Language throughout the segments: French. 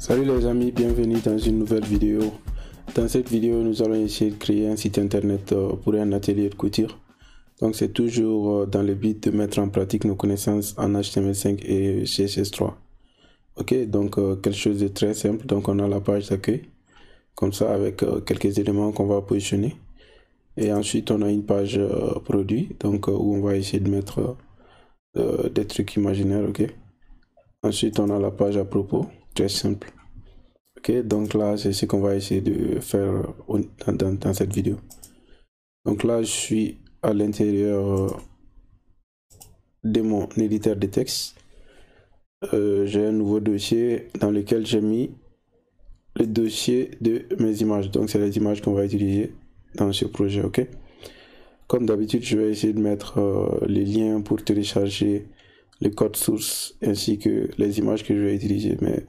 Salut les amis, bienvenue dans une nouvelle vidéo. Dans cette vidéo, nous allons essayer de créer un site internet pour un atelier de couture. Donc c'est toujours dans le but de mettre en pratique nos connaissances en HTML5 et CSS3. Ok, donc quelque chose de très simple. Donc on a la page d'accueil, comme ça avec quelques éléments qu'on va positionner. Et ensuite on a une page produit, donc où on va essayer de mettre des trucs imaginaires. Ok. Ensuite on a la page à propos, très simple. Ok, donc là c'est ce qu'on va essayer de faire dans cette vidéo. Donc là je suis à l'intérieur de mon éditeur de texte. J'ai un nouveau dossier dans lequel j'ai mis le dossier de mes images. Donc c'est les images qu'on va utiliser dans ce projet. Ok, comme d'habitude je vais essayer de mettre les liens pour télécharger le code source ainsi que les images que je vais utiliser, mais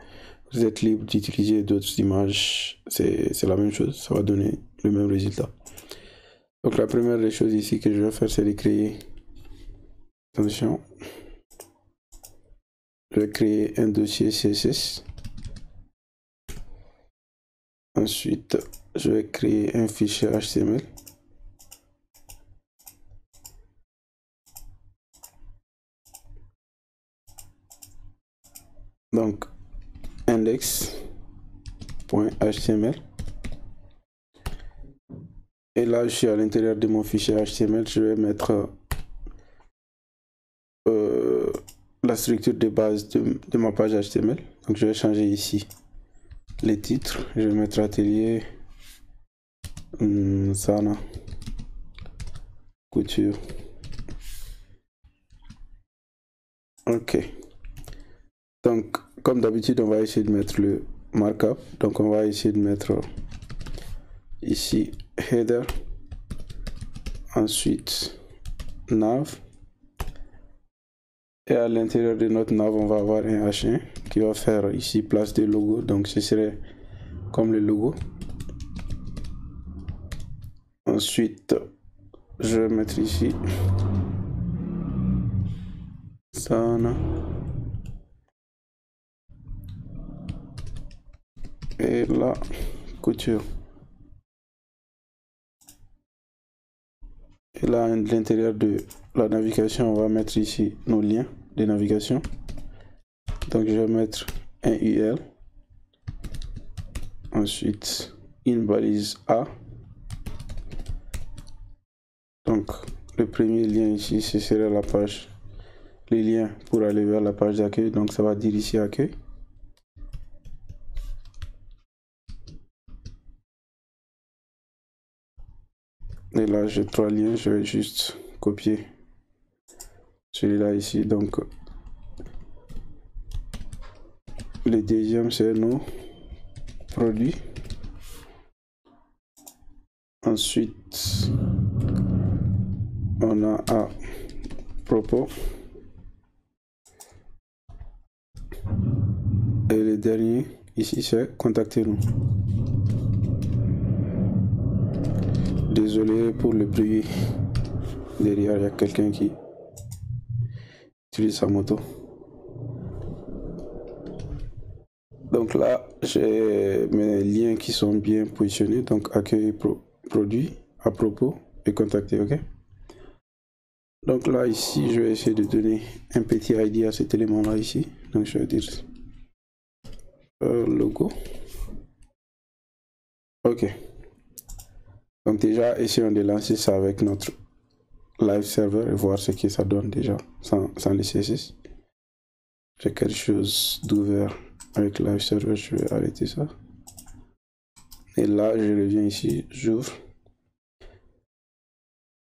vous êtes libre d'utiliser d'autres images, c'est la même chose, ça va donner le même résultat. Donc la première des choses ici que je vais faire, c'est de créer, attention, je vais créer un dossier CSS. Ensuite, je vais créer un fichier HTML. Donc, index.html. Et là, je suis à l'intérieur de mon fichier HTML. Je vais mettre la structure de base de ma page HTML. Donc, je vais changer ici les titres. Je vais mettre atelier Sana couture. Ok. Donc, comme d'habitude, on va essayer de mettre le markup. Donc, on va essayer de mettre ici header. Ensuite, nav. Et à l'intérieur de notre nav, on va avoir un H1 qui va faire ici place de logo. Donc, ce serait comme le logo. Ensuite, je vais mettre ici Sana. Et là, couture. Et là, à l'intérieur de la navigation, on va mettre ici nos liens de navigation. Donc, je vais mettre un UL. Ensuite, une balise A. Donc, le premier lien ici, ce serait la page, le lien pour aller vers la page d'accueil. Donc, ça va dire ici accueil. Et là, j'ai 3 liens. Je vais juste copier celui-là ici. Donc, le deuxième, c'est nos produits. Ensuite, on a à propos. Et le dernier, ici, c'est contactez-nous. Désolé pour le bruit. Derrière, il y a quelqu'un qui utilise sa moto. Donc là, j'ai mes liens qui sont bien positionnés. Donc, accueil, produit, à propos et contacter. OK. Donc là, ici, je vais essayer de donner un petit ID à cet élément-là ici. Donc, je vais dire logo. OK. Donc déjà, essayons de lancer ça avec notre live server et voir ce que ça donne déjà sans le CSS. J'ai quelque chose d'ouvert avec live server, je vais arrêter ça. Et là, je reviens ici, j'ouvre.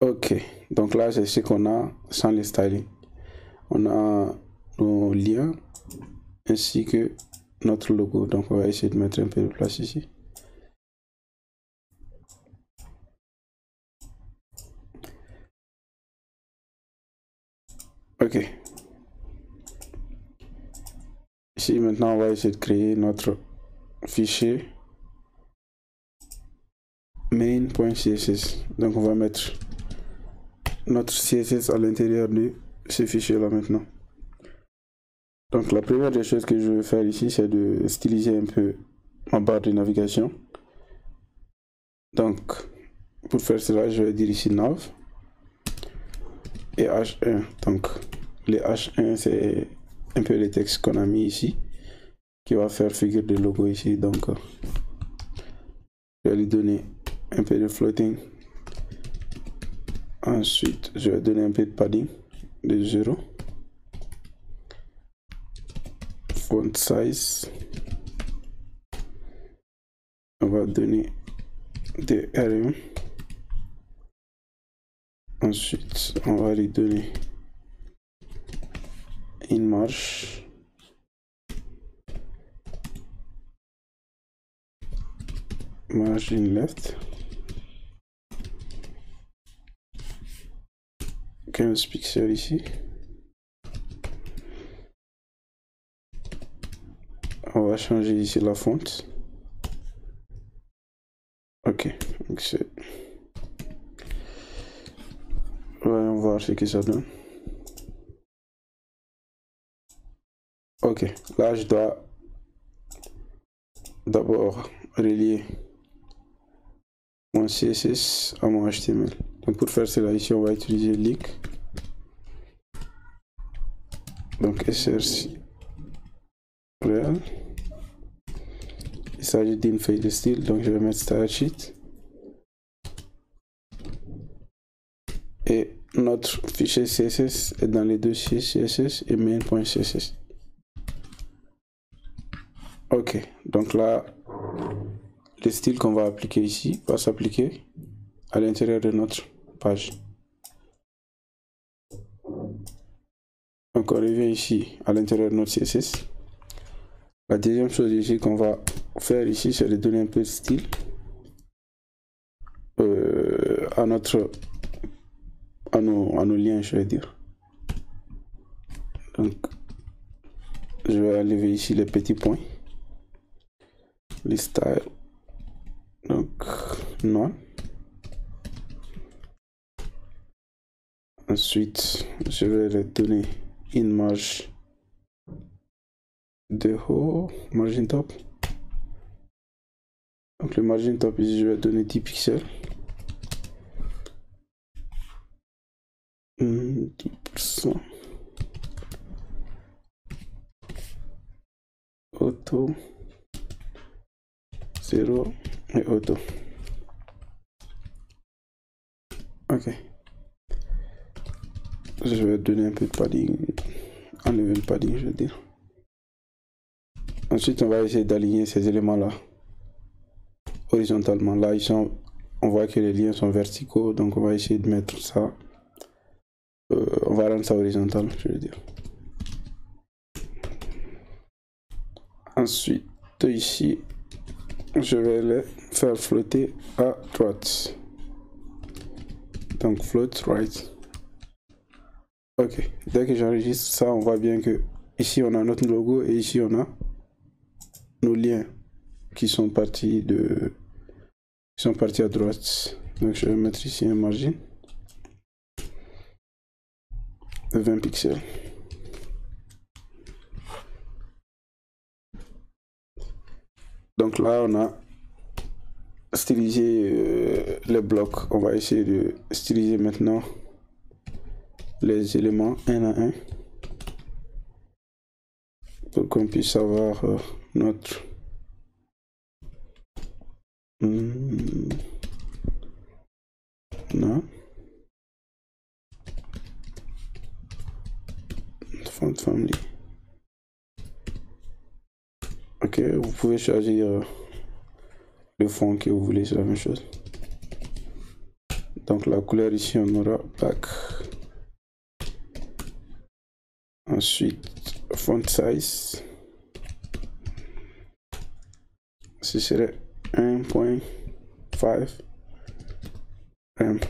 Ok, donc là, c'est ce qu'on a sans le styling. On a nos liens ainsi que notre logo. Donc, on va essayer de mettre un peu de place ici. Ok. Ici, maintenant, on va essayer de créer notre fichier main.css. Donc, on va mettre notre CSS à l'intérieur de ce fichier là maintenant. Donc la première des choses que je vais faire ici, c'est de styliser un peu ma barre de navigation. Donc pour faire cela, je vais dire ici nav et H1. Donc les H1, c'est un peu les textes qu'on a mis ici, qui va faire figure de logo ici. Donc je vais lui donner un peu de floating. Ensuite, je vais donner un peu de padding de 0. Font size. On va donner des RM. Ensuite, on va lui donner une marge. Margin left. 15 pixels ici. On va changer ici la fonte. Ok, donc c'est... Voyons voir ce que ça donne. Ok, là je dois d'abord relier mon CSS à mon HTML. Donc pour faire cela ici, on va utiliser link. Donc src real. Il s'agit d'une feuille de style, donc je vais mettre style sheet. Et notre fichier CSS est dans les dossiers CSS et main.css. Ok, donc là, le style qu'on va appliquer ici va s'appliquer à l'intérieur de notre page. Donc on revient ici à l'intérieur de notre CSS. La deuxième chose ici qu'on va faire ici, c'est de donner un peu de style à nos liens, je vais dire. Donc je vais enlever ici les petits points, les styles, donc non. Ensuite je vais leur donner une marge de haut, margin top. Donc le margin top ici, je vais donner 10 pixels. 10%. Auto 0 et auto. Ok. Je vais donner un peu de padding, enlever le padding, je veux dire. Ensuite, on va essayer d'aligner ces éléments-là horizontalement. Là, on voit que les liens sont verticaux, donc on va essayer de mettre ça. On va rendre ça horizontal, je veux dire. Ensuite, ici, je vais les faire flotter à droite. Donc, float right. Ok, dès que j'enregistre ça, on voit bien que ici on a notre logo et ici on a nos liens qui sont partis à droite. Donc je vais mettre ici un margin de 20 pixels. Donc là on a stylisé les blocs. On va essayer de styliser maintenant les éléments un à un pour qu'on puisse avoir notre non font family. Ok, vous pouvez choisir le fond que vous voulez, c'est la même chose. Donc la couleur ici on aura black. Ensuite font size, ce serait 1.5 M.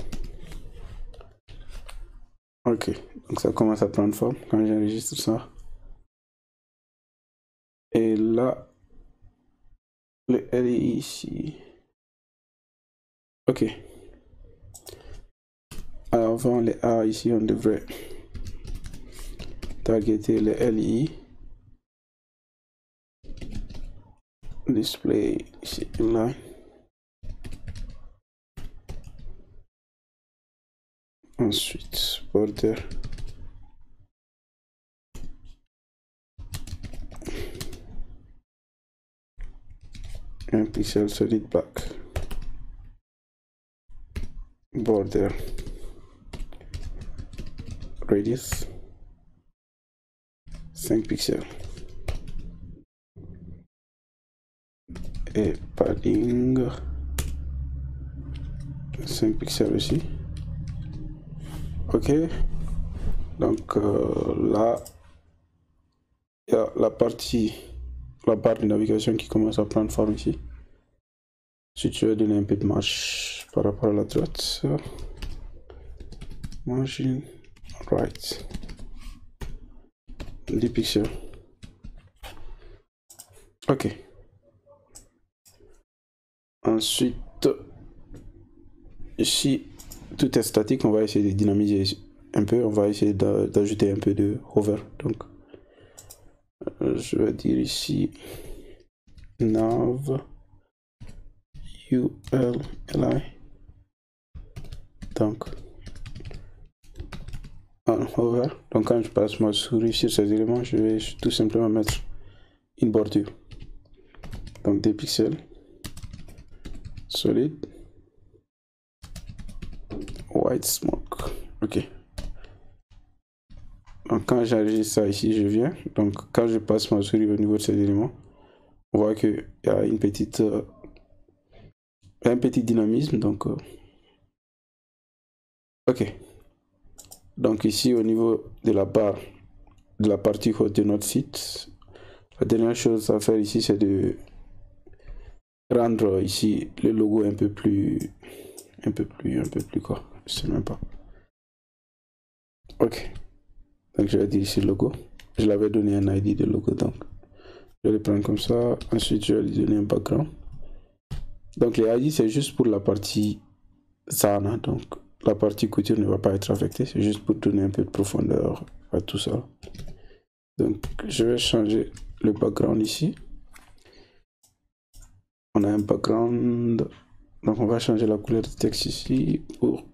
Ok, donc ça commence à prendre forme quand j'enregistre ça. Et là, le LI ici. Ok. Avant les A ici, on devrait targeter le LI. display ici inline. Ensuite border, un pixel solid black, border, radius 5 pixels et padding 5 pixels aussi. Ok, donc là il y a la barre de navigation qui commence à prendre forme ici. Si tu veux donner un peu de marge par rapport à la droite, margin right 10 pixels. Ok. Ensuite, ici, tout est statique. On va essayer de dynamiser un peu. On va essayer d'ajouter un peu de hover. Donc, je vais dire ici nav ULLI. Donc, un hover. Donc, quand je passe ma souris sur ces éléments, je vais tout simplement mettre une bordure. Donc, des pixels. Solid. White smoke. Ok. Donc quand j'enregistre ça ici, je viens. Donc quand je passe ma souris au niveau de ces éléments, on voit qu'il y a une petite, un petit dynamisme. Donc ok. Donc ici au niveau de la barre, de la partie haute de notre site, la dernière chose à faire ici, c'est de rendre ici le logo un peu plus quoi. Je sais même pas. Ok. Donc je vais dire ici logo. Je l'avais donné un ID de logo, donc je vais le prendre comme ça. Ensuite je vais lui donner un background. Donc les ID c'est juste pour la partie Zana, donc la partie couture ne va pas être affectée, c'est juste pour donner un peu de profondeur à tout ça. Donc je vais changer le background ici. On a un background, donc on va changer la couleur du texte ici pour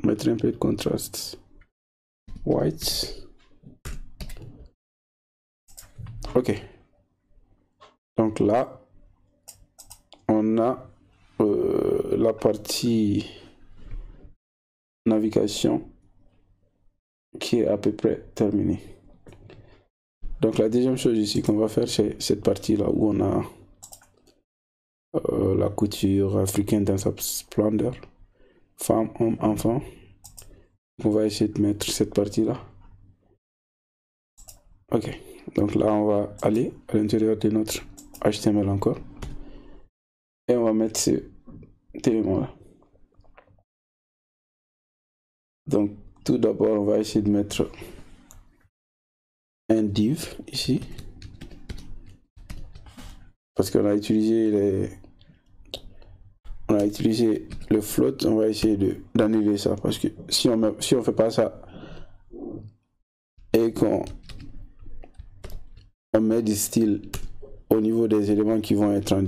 mettre un peu de contraste. White. Ok. Donc là, on a la partie navigation qui est à peu près terminée. Donc la deuxième chose ici qu'on va faire, c'est cette partie là où on a la couture africaine dans sa splendeur, femme, homme, enfant. On va essayer de mettre cette partie là. Ok, donc là on va aller à l'intérieur de notre HTML encore et on va mettre ce élément là. Donc tout d'abord on va essayer de mettre un div ici parce qu'on a utilisé le float. On va essayer d'annuler ça parce que si on fait pas ça et qu'on met du style au niveau des éléments qui vont être en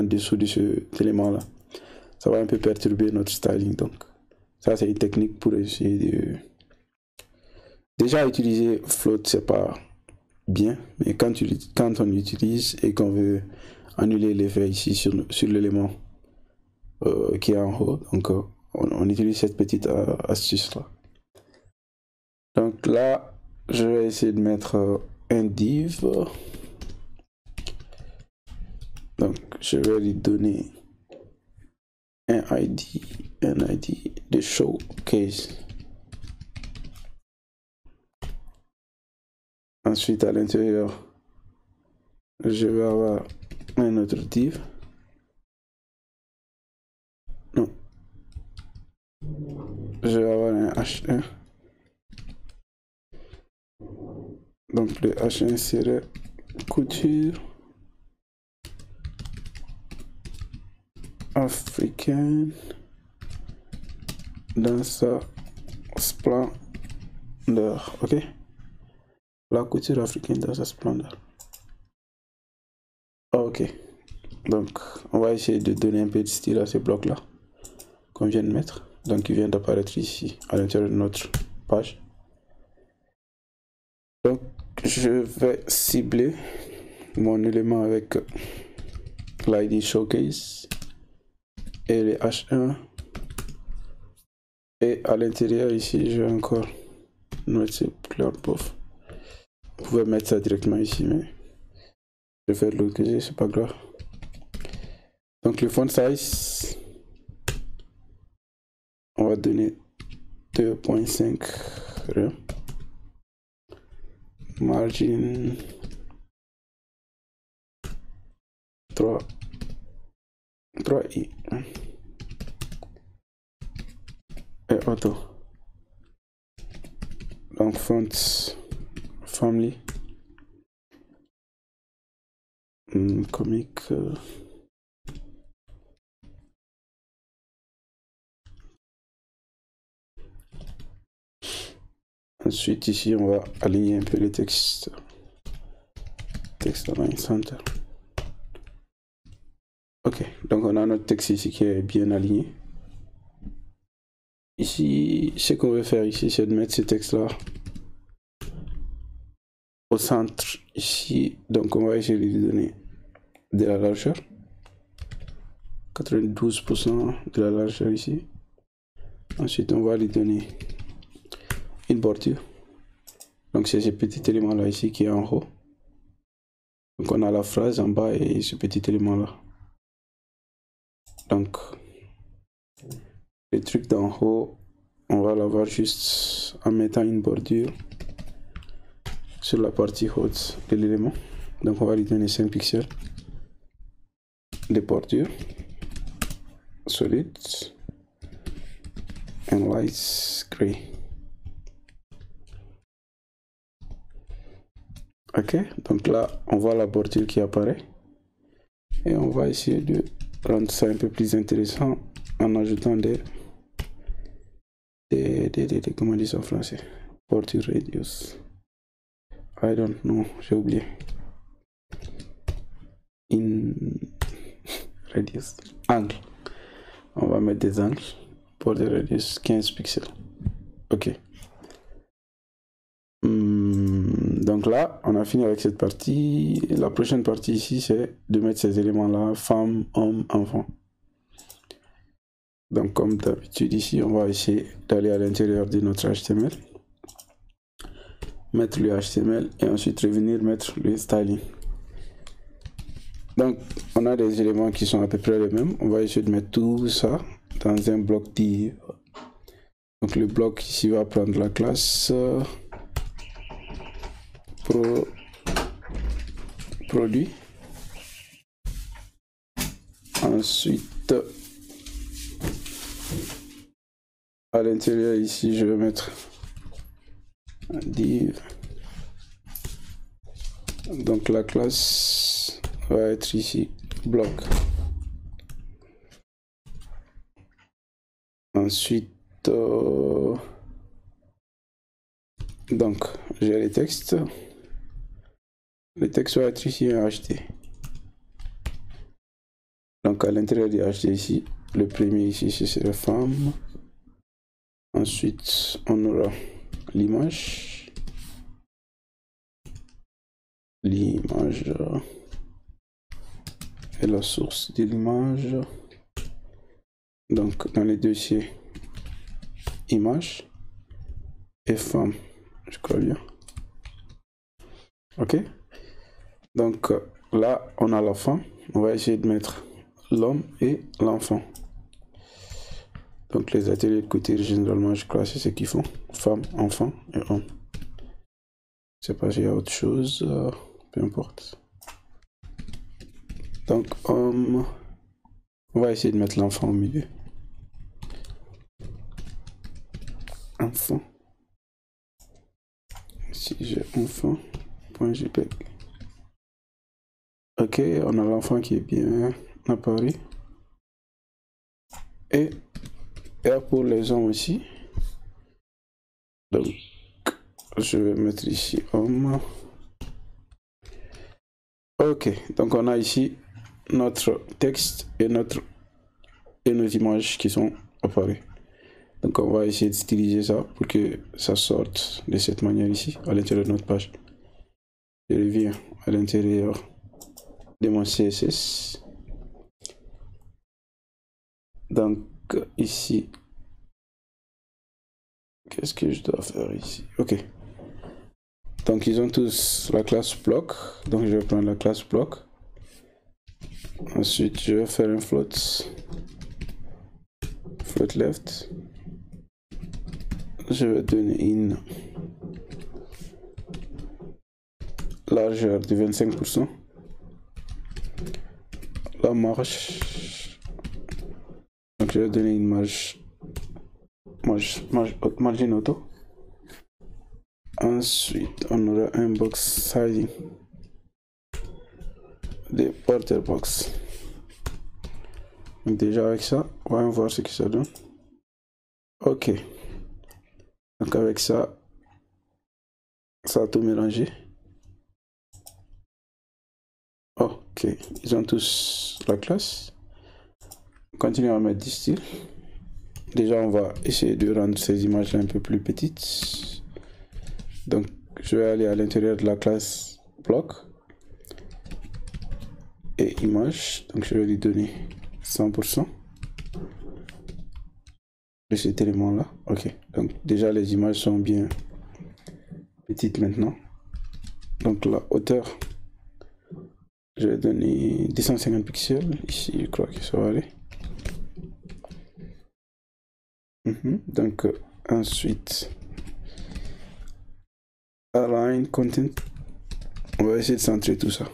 dessous de cet élément là, ça va un peu perturber notre styling. Donc ça c'est une technique pour essayer de déjà utiliser float, c'est pas bien, mais quand on utilise et qu'on veut annuler l'effet ici sur l'élément qui est en haut, donc on utilise cette petite astuce là. Donc là je vais essayer de mettre un div, donc je vais lui donner un ID de showcase. Ensuite à l'intérieur je vais avoir un autre div. Non, je vais avoir un H1. Donc le H1 serait couture africaine dans sa splendeur. Ok, la couture africaine dans sa splendeur. Ok, Donc on va essayer de donner un peu de style à ces blocs là qu'on vient de mettre, donc il vient d'apparaître ici à l'intérieur de notre page. Donc je vais cibler mon élément avec l'ID showcase et les H1, et à l'intérieur ici je vais encore mettre ces couleurs pauvres. Vous pouvez mettre ça directement ici, mais je vais faire de l'autre côté, c'est pas grave. Donc le font size, on va donner 2.5 rien. Margin 3i et auto. Donc font family comic ensuite ici on va aligner un peu le texte align center. Ok, donc on a notre texte ici qui est bien aligné. Ici, ce qu'on veut faire ici, c'est de mettre ce texte là au centre ici. Donc on va essayer de lui donner de la largeur, 92% de la largeur ici. Ensuite on va lui donner une bordure, donc c'est ce petit élément là ici qui est en haut. Donc on a la phrase en bas et ce petit élément là. Donc le truc d'en haut, on va l'avoir juste en mettant une bordure sur la partie haute de l'élément. Donc on va lui donner 5 pixels de bordure, solid and light gray. Ok, donc là on voit la bordure qui apparaît et on va essayer de rendre ça un peu plus intéressant en ajoutant des comment on dit ça en français, bordure radius, I don't know, j'ai oublié, radius, angle, on va mettre des angles, border radius 15 pixels. Ok, donc là on a fini avec cette partie. La prochaine partie ici c'est de mettre ces éléments là, femme, homme, enfant. Donc comme d'habitude ici on va essayer d'aller à l'intérieur de notre HTML, mettre le HTML et ensuite revenir mettre le styling. Donc on a des éléments qui sont à peu près les mêmes, on va essayer de mettre tout ça dans un bloc div. Donc le bloc ici va prendre la classe produit. Ensuite à l'intérieur ici je vais mettre un div. Donc la classe va être ici bloc. Ensuite donc j'ai les textes. Le texte va être ici un HD. Donc à l'intérieur du HD ici, le premier ici c'est la femme. Ensuite on aura l'image. L'image et la source de l'image. Donc dans les dossiers image et femme, je crois bien. Ok, donc là on a la femme, on va essayer de mettre l'homme et l'enfant. Donc les ateliers de couture généralement je crois c'est ce qu'ils font, femme, enfant et homme. Je sais pas s'il y a autre chose, peu importe. Donc homme, on va essayer de mettre l'enfant au milieu. Enfant, si j'ai enfant.jpg. Ok, on a l'enfant qui est bien apparu. Et pour les hommes aussi. Donc je vais mettre ici homme. Ok, donc on a ici notre texte et nos images qui sont apparues. Donc on va essayer d'utiliser ça pour que ça sorte de cette manière ici, à l'intérieur de notre page. Je reviens à l'intérieur de mon CSS. Donc ici, qu'est-ce que je dois faire ici? Ok. Donc ils ont tous la classe block. Donc je vais prendre la classe block. Ensuite je vais faire un float left. Je vais donner une largeur de 25%. La marge. Donc je vais donner une margin auto. Ensuite, on aura un box sizing des border box. Donc déjà avec ça, on va voir ce que ça donne. Ok. Donc avec ça, ça a tout mélangé. Ok. Ils ont tous la classe. Continue à mettre du style. Déjà, on va essayer de rendre ces images un peu plus petites. Donc, je vais aller à l'intérieur de la classe bloc et image. Donc, je vais lui donner 100% de cet élément-là. Ok. Donc, déjà, les images sont bien petites maintenant. Donc, la hauteur, je vais donner 250 pixels. Ici, je crois que ça va aller. Donc, ensuite, align content. On va essayer de centrer tout ça.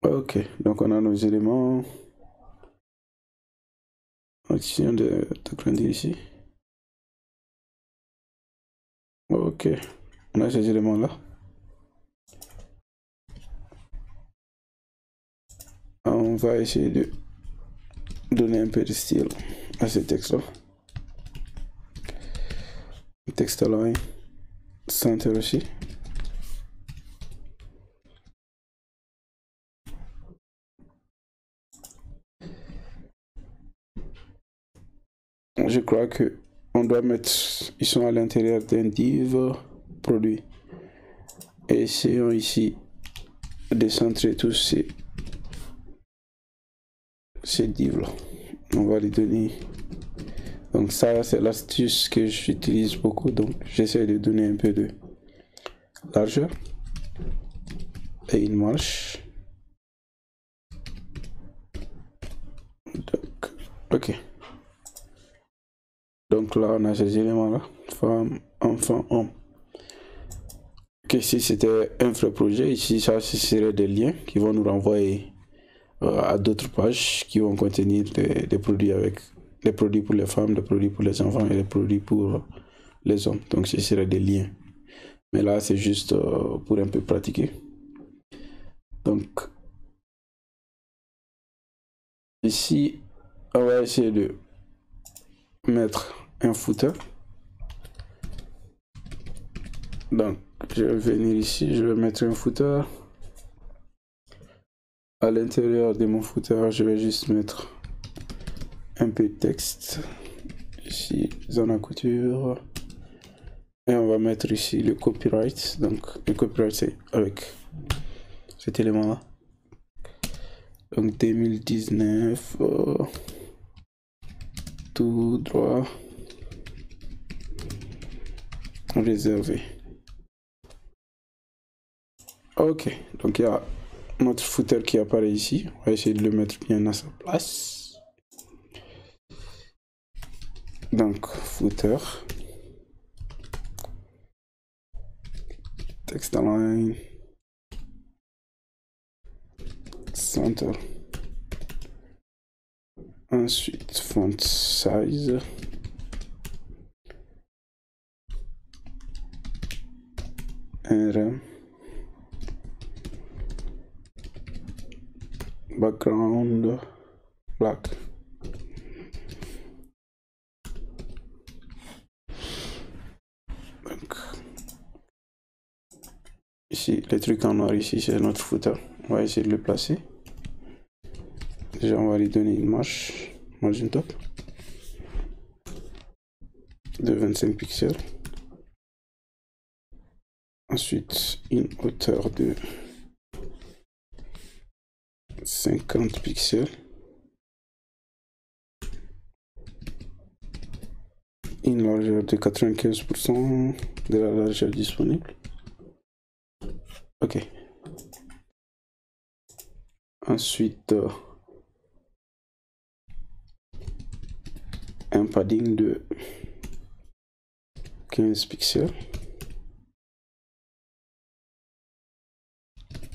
Ok, donc on a nos éléments. On essaie de grandir ici. Ok, on a ces éléments là. On va essayer de donner un peu de style à ce texte là. Text align, center aussi. Je crois que on doit mettre, ils sont à l'intérieur d'un div produit. Et essayons ici de centrer tous ces divs là. On va les donner. Donc ça, c'est l'astuce que j'utilise beaucoup. Donc j'essaie de donner un peu de largeur et une marge. Donc, ok. Donc là, on a ces éléments-là. Femme, enfant, homme. Ok, si c'était un vrai projet, ici, ça, ce serait des liens qui vont nous renvoyer à d'autres pages qui vont contenir des produits avec les produits pour les femmes, des produits pour les enfants et des produits pour les hommes. Donc, ce serait des liens. Mais là, c'est juste pour un peu pratiquer. Donc, ici, on va essayer de mettre un footer. Donc, je vais venir ici, je vais mettre un footer. À l'intérieur de mon footer, je vais juste mettre un peu de texte. Ici, zone à couture. Et on va mettre ici le copyright. Donc, le copyright, c'est avec cet élément-là. Donc, 2019, tout droit réservé. Ok, donc il y a notre footer qui apparaît ici. On va essayer de le mettre bien à sa place. Donc, footer. Text align. Center. Ensuite, font size. RM. Background black. Donc, ici, les trucs en noir ici, c'est notre footer. On va essayer de le placer. Déjà, on va lui donner une margin top de 25 pixels. Ensuite, une hauteur de 50 pixels. Une largeur de 95% de la largeur disponible. Ok. Ensuite, un padding de 15 pixels.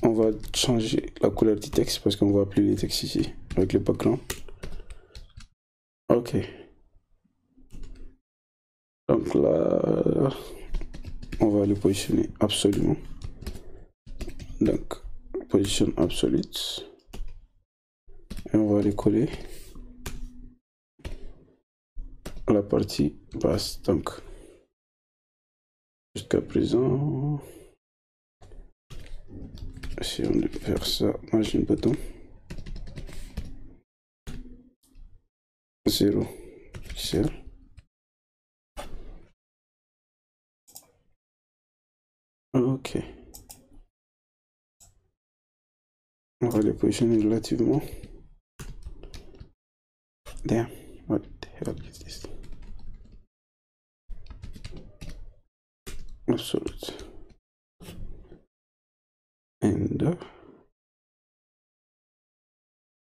On va changer la couleur du texte parce qu'on voit plus les textes ici avec le background. Ok. Donc là, on va le positionner absolument. Donc, position absolute. Et on va les coller à la partie basse. Donc, jusqu'à présent, essayons de faire ça. Margin bottom 0 pixel. Ok. On va les positionner relativement. Damn, what the hell is this? Absolute. And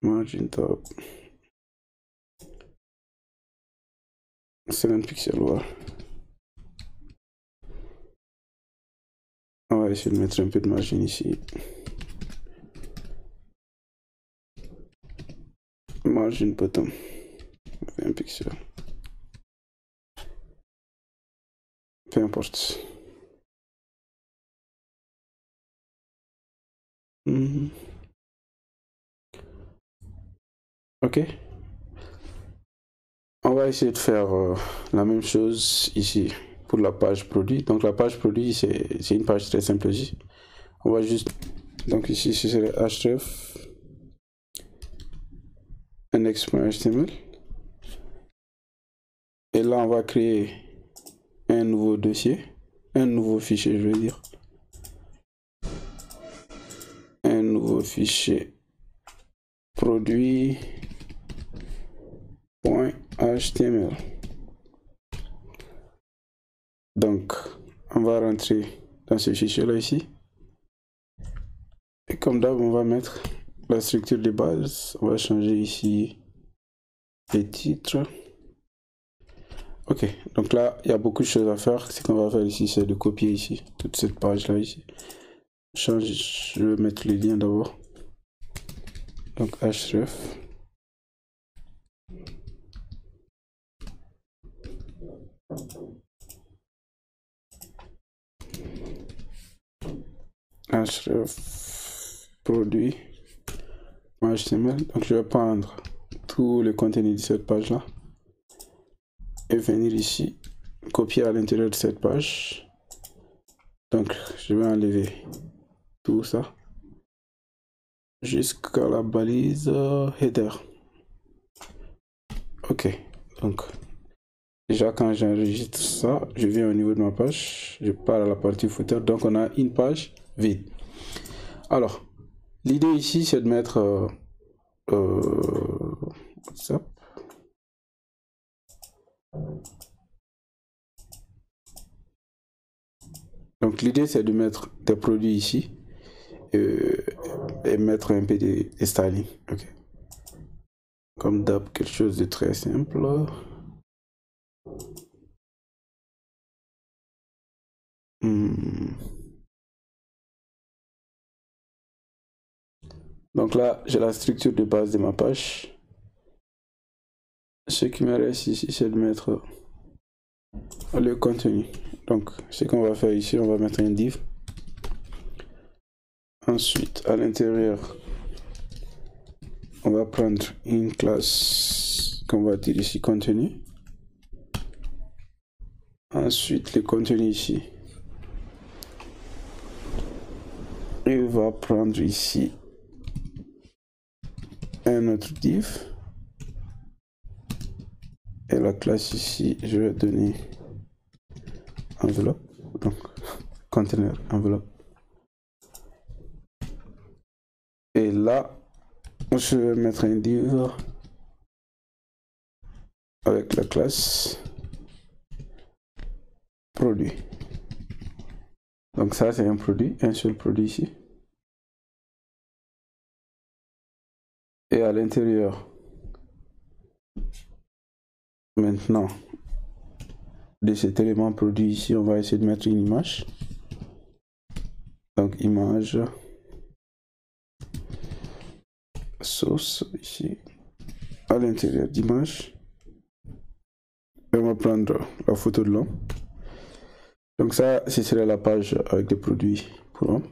margin top 7 pixels. Voilà. On va essayer de mettre un peu de margin ici. Margin bottom 20 pixels. Peu importe. Ok. On va essayer de faire la même chose ici pour la page produit. Donc la page produit, c'est une page très simple ici. On va juste, donc ici c'est le href index.html. Et là on va créer un nouveau dossier, un nouveau fichier, je veux dire. Un nouveau fichier produit.html. Donc, on va rentrer dans ce fichier-là ici. Et comme d'hab, on va mettre la structure de base. On va changer ici les titres. Ok, donc là, il y a beaucoup de choses à faire. Ce qu'on va faire ici, c'est de copier ici, toute cette page-là ici. Je vais mettre les liens d'abord. Donc, href. Href produit HTML. Donc je vais prendre tout le contenu de cette page là et venir ici copier à l'intérieur de cette page. Donc je vais enlever tout ça jusqu'à la balise header. Ok, donc déjà quand j'enregistre ça, je viens au niveau de ma page, je pars à la partie footer, donc on a une page vide. Alors l'idée ici c'est de mettre WhatsApp. Donc l'idée c'est de mettre des produits ici et mettre un peu de styling. Ok. Comme d'hab, quelque chose de très simple. Donc là, j'ai la structure de base de ma page. Ce qui me reste ici, c'est de mettre le contenu. Donc, ce qu'on va faire ici, on va mettre un div. Ensuite, à l'intérieur, on va prendre une classe qu'on va dire ici contenu. Ensuite, le contenu ici. va prendre ici un autre div. Et la classe ici, je vais donner enveloppe. Donc, container enveloppe. Et là, je vais mettre un div avec la classe produit. Donc ça, c'est un produit, un seul produit ici. Et à l'intérieur, maintenant, de cet élément produit ici, on va essayer de mettre une image. Donc image, source ici, à l'intérieur d'image. On va prendre la photo de l'homme. Donc ça, ce serait la page avec des produits pour l'homme.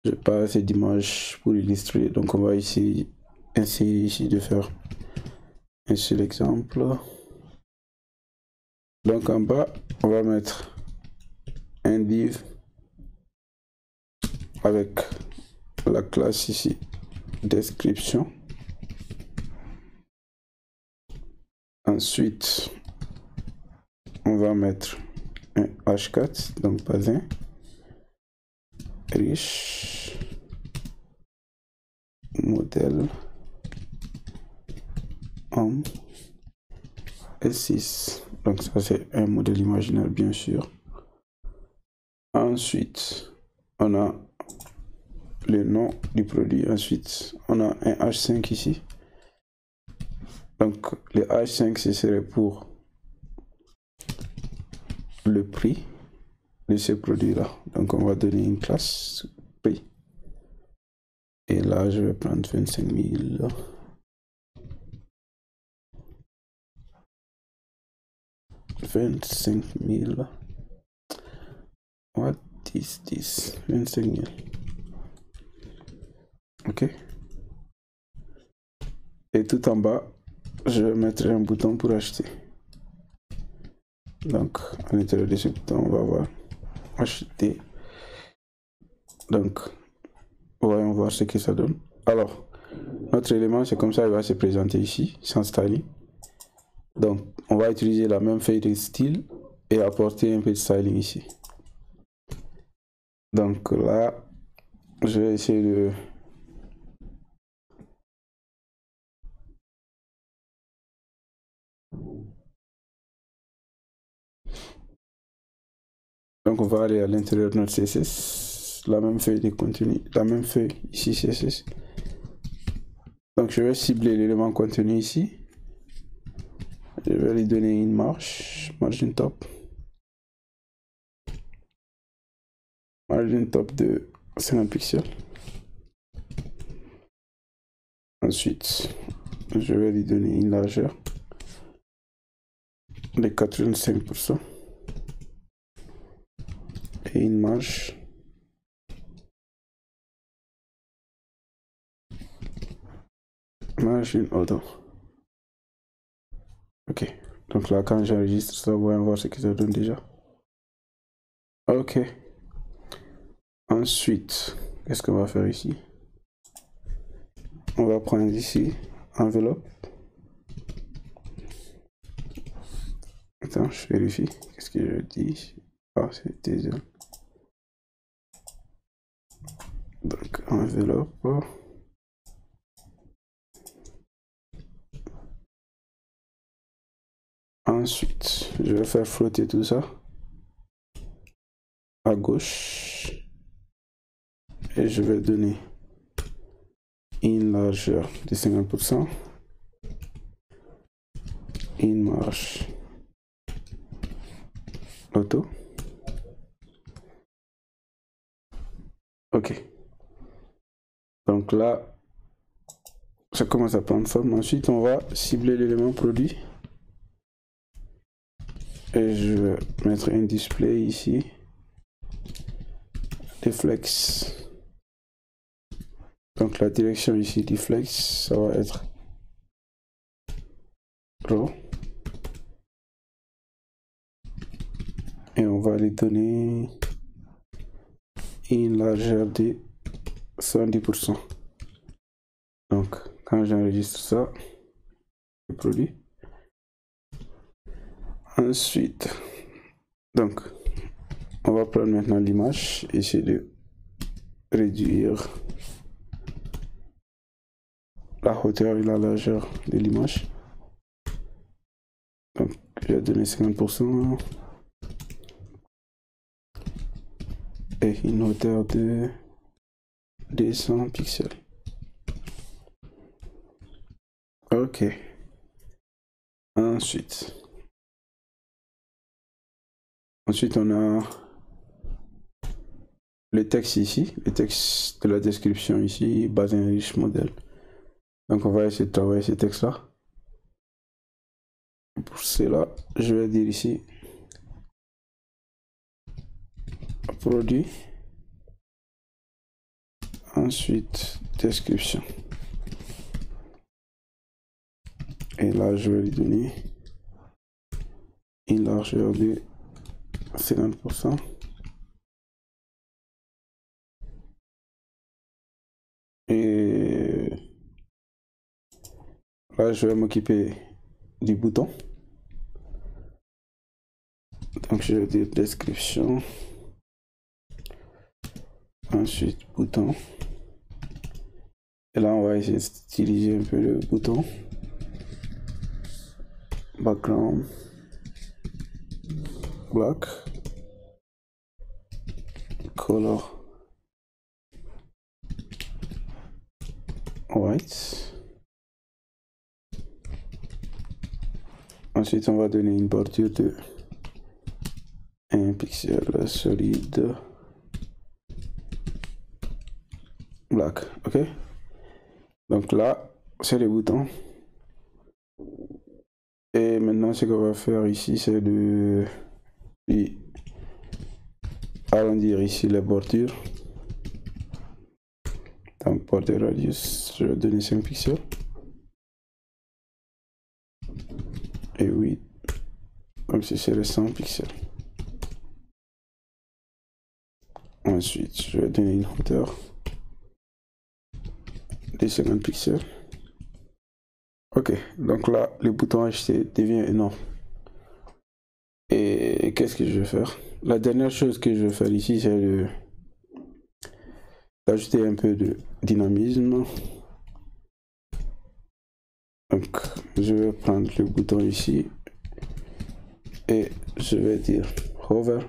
Je n'ai pas assez d'images pour illustrer, donc on va essayer ici de faire un seul exemple. Donc en bas, on va mettre un div avec la classe ici description. Ensuite, on va mettre un h4, donc pas un, riche, modèle, homme, S6. Donc ça c'est un modèle imaginaire bien sûr. Ensuite, on a le nom du produit. Ensuite, on a un H5 ici. Donc le H5 ce serait pour le prix de ce produit là. Donc on va donner une classe prix. Et là je vais prendre 25 000. What is this? 25 000. Ok. Et tout en bas, je vais mettre un bouton pour acheter. Donc, à l'intérieur de ce bouton, on va voir acheter. Donc, voyons voir ce que ça donne. Alors, notre élément, c'est comme ça, il va se présenter ici, sans styling. Donc, on va utiliser la même feuille de style et apporter un peu de styling ici. Donc là, je vais essayer de... Donc on va aller à l'intérieur de notre CSS, la même feuille de contenu, la même feuille ici CSS. Donc je vais cibler l'élément contenu ici. Je vais lui donner une margin top. Margin top de 50 pixels. Ensuite, je vais lui donner une largeur de 85%. Et une marge margin auto. Ok, donc là quand j'enregistre ça, on va voir ce que ça donne déjà. Ok, ensuite qu'est-ce qu'on va faire ici? On va prendre ici enveloppe. Attends, je vérifie. Qu'est-ce que je dis? Ah, c'était ça. Donc enveloppe. Ensuite, je vais faire flotter tout ça à gauche et je vais donner une largeur de 50%, une marge auto. Ok. Donc là, ça commence à prendre forme. Ensuite, on va cibler l'élément produit. Et je vais mettre un display ici. Des flex. Donc la direction ici du flex, ça va être row. Et on va lui donner une largeur de 70%. Donc, quand j'enregistre ça, je produis. Ensuite, donc, on va prendre maintenant l'image, essayer de réduire la hauteur et la largeur de l'image. Donc, je vais donner 50% et une hauteur de 200 pixels. Ok. Ensuite, on a le texte ici, le texte de la description ici, base riche modèle. Donc, on va essayer de travailler ce texte-là. Pour cela, je vais dire ici produit, ensuite description. Et là, je vais lui donner une largeur de 50%. Et là, je vais m'occuper du bouton. Donc, je vais dire description. Ensuite, bouton. Et là, on va essayer d'utiliser un peu le bouton. Background. Black. Color. White. Ensuite, on va donner une bordure de 1 pixel solide. Black, ok. Donc là, c'est les boutons. Et maintenant, ce qu'on va faire ici, c'est de arrondir ici les bordures. Donc, border radius, je vais donner 5 pixels. Et oui, donc c'est les 100 pixels. Ensuite, je vais donner une hauteur de 50 pixels. Ok, donc là, le bouton HT devient énorme. Et qu'est-ce que je vais faire? La dernière chose que je vais faire ici, c'est d'ajouter un peu de dynamisme. Donc, je vais prendre le bouton ici et je vais dire hover.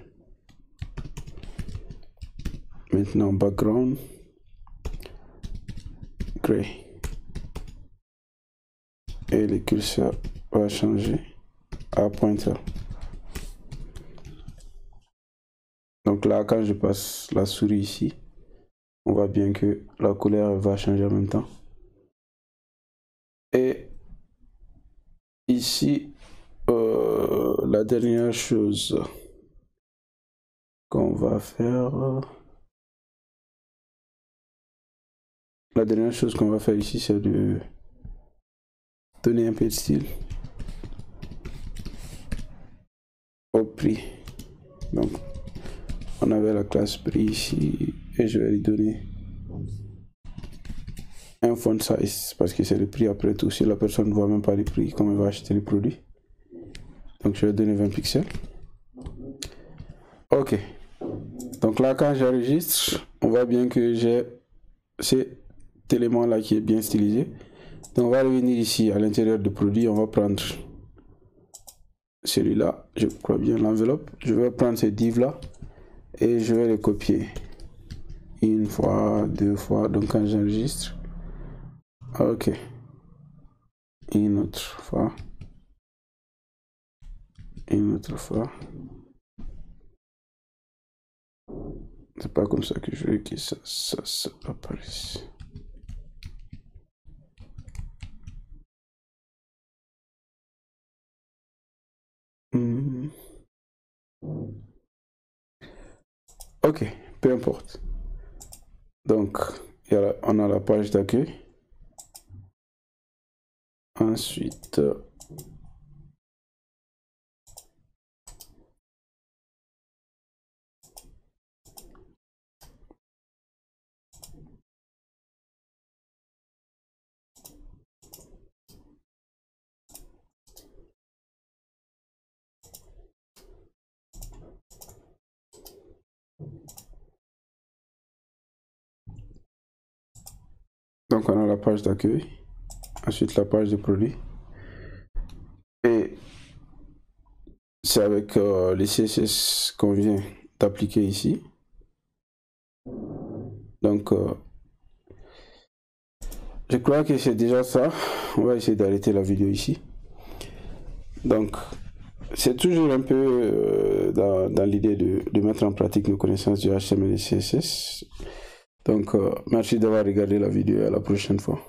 Maintenant, background gray. Et le curseur va changer à pointer. Donc là, quand je passe la souris ici, on voit bien que la couleur va changer en même temps. Et ici, la dernière chose qu'on va faire, ici, c'est de donner un peu de style au prix. Donc, on avait la classe prix ici et je vais lui donner un font size parce que c'est le prix après tout. Si la personne ne voit même pas le prix, comment elle va acheter le produit. Donc, je vais donner 20 pixels. Ok. Donc là, quand j'enregistre, on voit bien que j'ai cet élément là qui est bien stylisé. Donc on va revenir ici à l'intérieur du produit, on va prendre celui-là, je crois bien l'enveloppe. Je vais prendre ce div là et je vais le copier une fois, deux fois. Donc quand j'enregistre, ok, une autre fois, c'est pas comme ça que je veux que ça apparaisse. Ok, peu importe. Donc, on a la page d'accueil. Ensuite, Donc on a la page d'accueil, ensuite la page de produit. Et c'est avec les CSS qu'on vient d'appliquer ici. Donc je crois que c'est déjà ça. On va essayer d'arrêter la vidéo ici. Donc c'est toujours un peu dans l'idée de mettre en pratique nos connaissances du HTML et CSS. Donc merci d'avoir regardé la vidéo et à la prochaine fois.